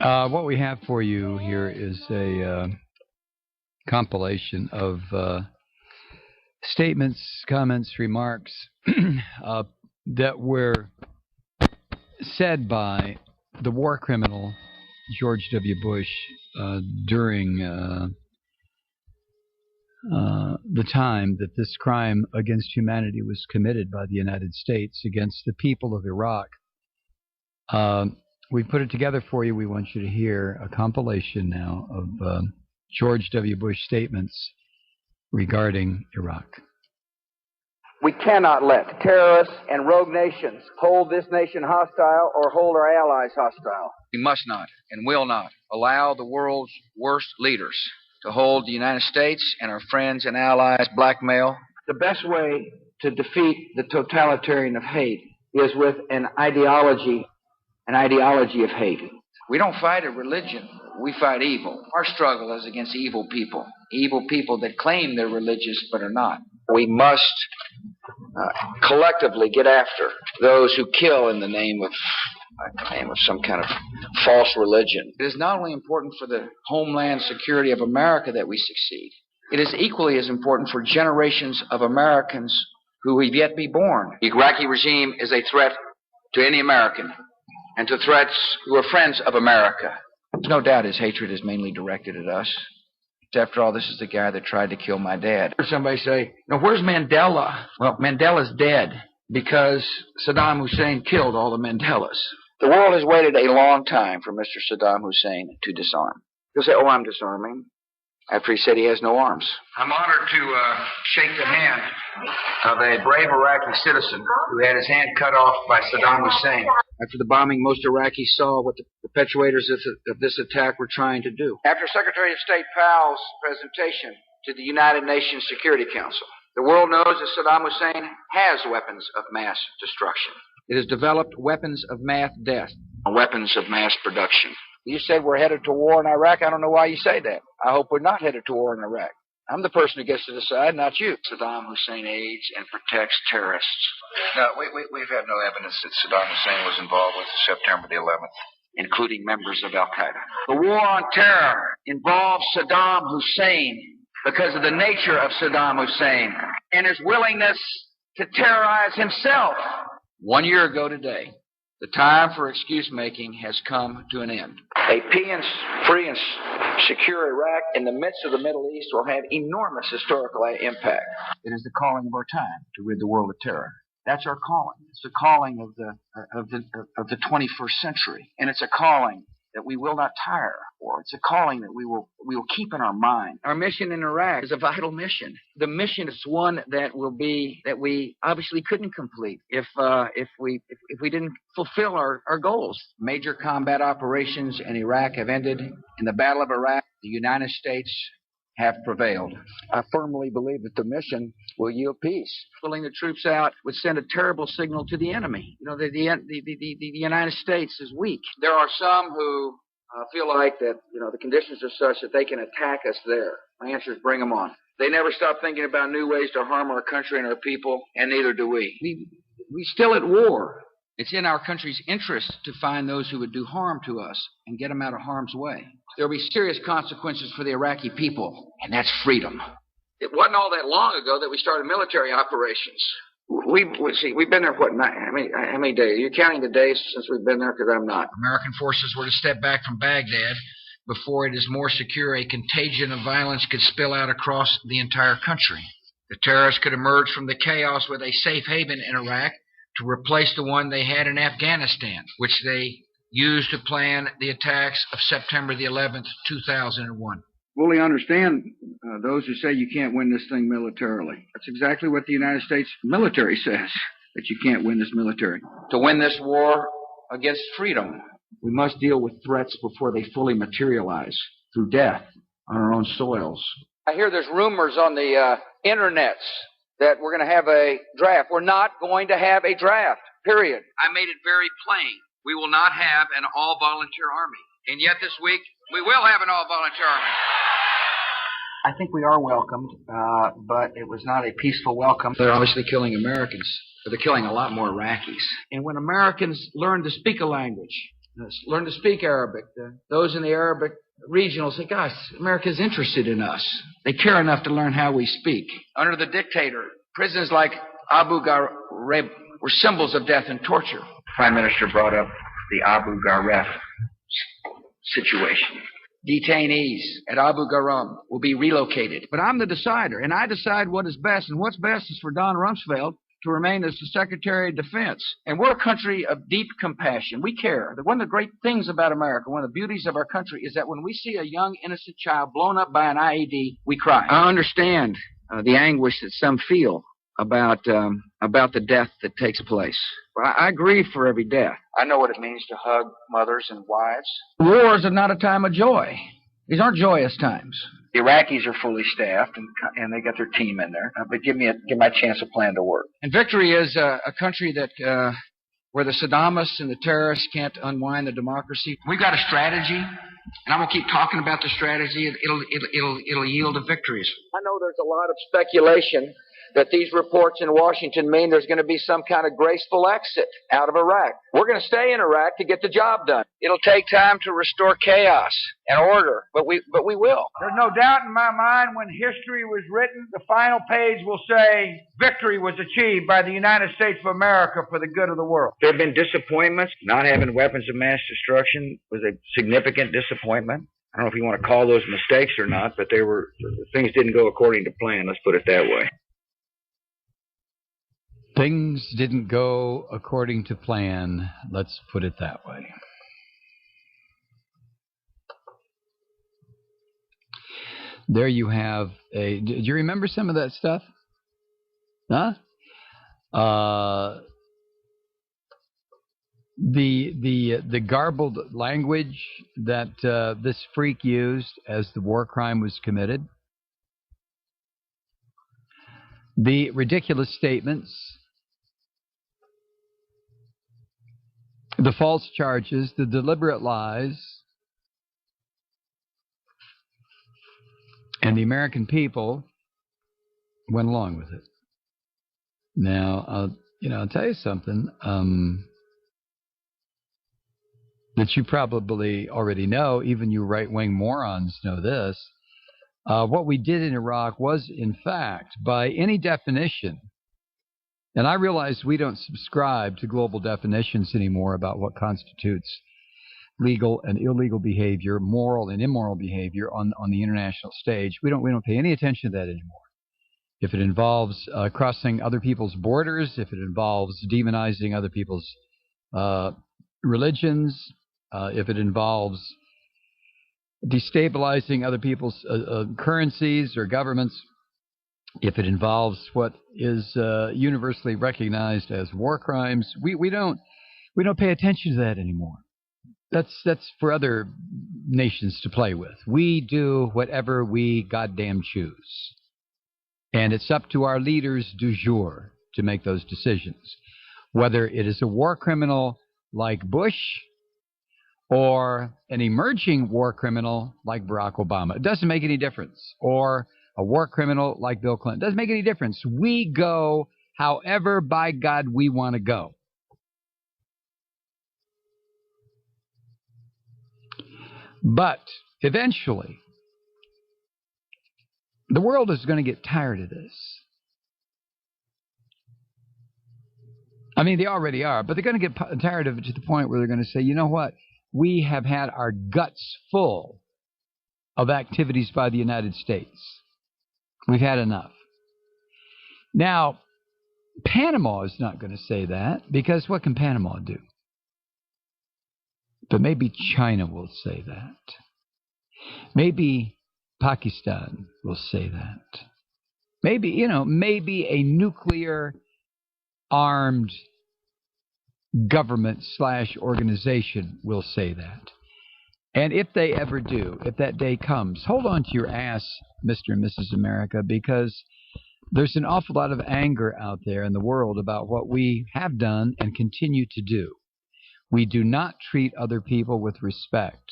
What we have for you here is a compilation of statements, comments, remarks that were said by the war criminal George W. Bush during the time that this crime against humanity was committed by the United States against the people of Iraq. We put it together for you. We want you to hear a compilation now of George W. Bush statements regarding Iraq. We cannot let terrorists and rogue nations hold this nation hostile or hold our allies hostile. We must not and will not allow the world's worst leaders to hold the United States and our friends and allies blackmail. The best way to defeat the totalitarian of hate is with an ideology of hate. We don't fight a religion. We fight evil. Our struggle is against evil people that claim they're religious but are not. We must collectively get after those who kill in the name of some kind of false religion. It is not only important for the homeland security of America that we succeed. It is equally as important for generations of Americans who have yet to be born. The Iraqi regime is a threat to any American and to threats who are friends of America. There's no doubt his hatred is mainly directed at us. After all, this is the guy that tried to kill my dad. Somebody say, "No, where's Mandela?" Well, Mandela's dead because Saddam Hussein killed all the Mandelas. The world has waited a long time for Mr. Saddam Hussein to disarm. He'll say, "Oh, I'm disarming," after he said he has no arms. I'm honored to shake the hand of a brave Iraqi citizen who had his hand cut off by Saddam Hussein. After the bombing, most Iraqis saw what the perpetrators of this attack were trying to do. After Secretary of State Powell's presentation to the United Nations Security Council, the world knows that Saddam Hussein has weapons of mass destruction. It has developed weapons of mass death, weapons of mass production. You said we're headed to war in Iraq. I don't know why you say that. I hope we're not headed to war in Iraq. I'm the person who gets to decide, not you. Saddam Hussein aids and protects terrorists. No, we've had no evidence that Saddam Hussein was involved with September the 11th. Including members of Al-Qaeda. The war on terror involves Saddam Hussein because of the nature of Saddam Hussein and his willingness to terrorize himself. 1 year ago today, the time for excuse-making has come to an end. A free and secure Iraq in the midst of the Middle East will have enormous historical impact. It is the calling of our time to rid the world of terror. That's our calling. It's the calling of the 21st century, and it's a calling that we will not tire for. It's a calling that we will keep in our mind. Our mission in Iraq is a vital mission. The mission is one that we obviously couldn't complete if we didn't fulfill our goals. Major combat operations in Iraq have ended. In the Battle of Iraq, the United States have prevailed. I firmly believe that the mission will yield peace. Pulling the troops out would send a terrible signal to the enemy. You know, the United States is weak. There are some who feel like that, the conditions are such that they can attack us there. My answer is bring them on. They never stop thinking about new ways to harm our country and our people, and neither do we. We're still at war. It's in our country's interest to find those who would do harm to us and get them out of harm's way. There will be serious consequences for the Iraqi people, and that's freedom. It wasn't all that long ago that we started military operations. We've been there, how many days? Are you counting the days since we've been there? Because I'm not. American forces were to step back from Baghdad before it is more secure a contagion of violence could spill out across the entire country. The terrorists could emerge from the chaos with a safe haven in Iraq to replace the one they had in Afghanistan, which they used to plan the attacks of September the 11th, 2001. Fully understand those who say you can't win this thing militarily. That's exactly what the United States military says, that you can't win this military. To win this war against freedom, we must deal with threats before they fully materialize through death on our own soils. I hear there's rumors on the internets that we're going to have a draft. We're not going to have a draft, period. I made it very plain. We will not have an all-volunteer army. And yet this week, we will have an all-volunteer army. I think we are welcomed, but it was not a peaceful welcome. They're obviously killing Americans, but they're killing a lot more Iraqis. And when Americans learn to speak a language, learn to speak Arabic. Those in the Arabic region will say, gosh, America's interested in us. They care enough to learn how we speak. Under the dictator, prisons like Abu Ghraib were symbols of death and torture. Prime Minister brought up the Abu Ghraib situation. Detainees at Abu Ghraib will be relocated. But I'm the decider, and I decide what is best, and what's best is for Don Rumsfeld to remain as the Secretary of Defense. And we're a country of deep compassion. We care. One of the great things about America, one of the beauties of our country, is that when we see a young, innocent child blown up by an IED, we cry. I understand the anguish that some feel about the death that takes place. I grieve for every death. I know what it means to hug mothers and wives. Wars are not a time of joy. These aren't joyous times. The Iraqis are fully staffed, and they got their team in there. But give my chance a plan to work. And victory is a country that where the Saddamists and the terrorists can't unwind the democracy. We've got a strategy, and I'm gonna keep talking about the strategy. It'll yield to victories. I know there's a lot of speculation that these reports in Washington mean there's going to be some kind of graceful exit out of Iraq. We're going to stay in Iraq to get the job done. It'll take time to restore chaos and order, but we will. There's no doubt in my mind when history was written, the final page will say victory was achieved by the United States of America for the good of the world. There have been disappointments. Not having weapons of mass destruction was a significant disappointment. I don't know if you want to call those mistakes or not, but things didn't go according to plan. Let's put it that way. Things didn't go according to plan. Let's put it that way. There you have do you remember some of that stuff? Huh? The garbled language that this freak used as the war crime was committed. The ridiculous statements. The false charges, the deliberate lies, and the American people went along with it. Now, I'll tell you something that you probably already know. Even you right-wing morons know this. What we did in Iraq was, in fact, by any definition. And I realize we don't subscribe to global definitions anymore about what constitutes legal and illegal behavior, moral and immoral behavior on the international stage. We don't pay any attention to that anymore. If it involves crossing other people's borders, if it involves demonizing other people's religions, if it involves destabilizing other people's currencies or governments, if it involves what is universally recognized as war crimes, we don't pay attention to that anymore. That's for other nations to play with. We do whatever we goddamn choose, and it's up to our leaders du jour to make those decisions, whether it is a war criminal like Bush or an emerging war criminal like Barack Obama. It doesn't make any difference. Or a war criminal like Bill Clinton. Doesn't make any difference. We go however, by God, we want to go. But eventually, the world is going to get tired of this. I mean, they already are, but they're going to get tired of it to the point where they're going to say, you know what? We have had our guts full of activities by the United States. We've had enough. Now, Panama is not going to say that, because what can Panama do? But maybe China will say that. Maybe Pakistan will say that. Maybe a nuclear armed government / organization will say that. And if they ever do, if that day comes, hold on to your ass, Mr. and Mrs. America, because there's an awful lot of anger out there in the world about what we have done and continue to do. We do not treat other people with respect.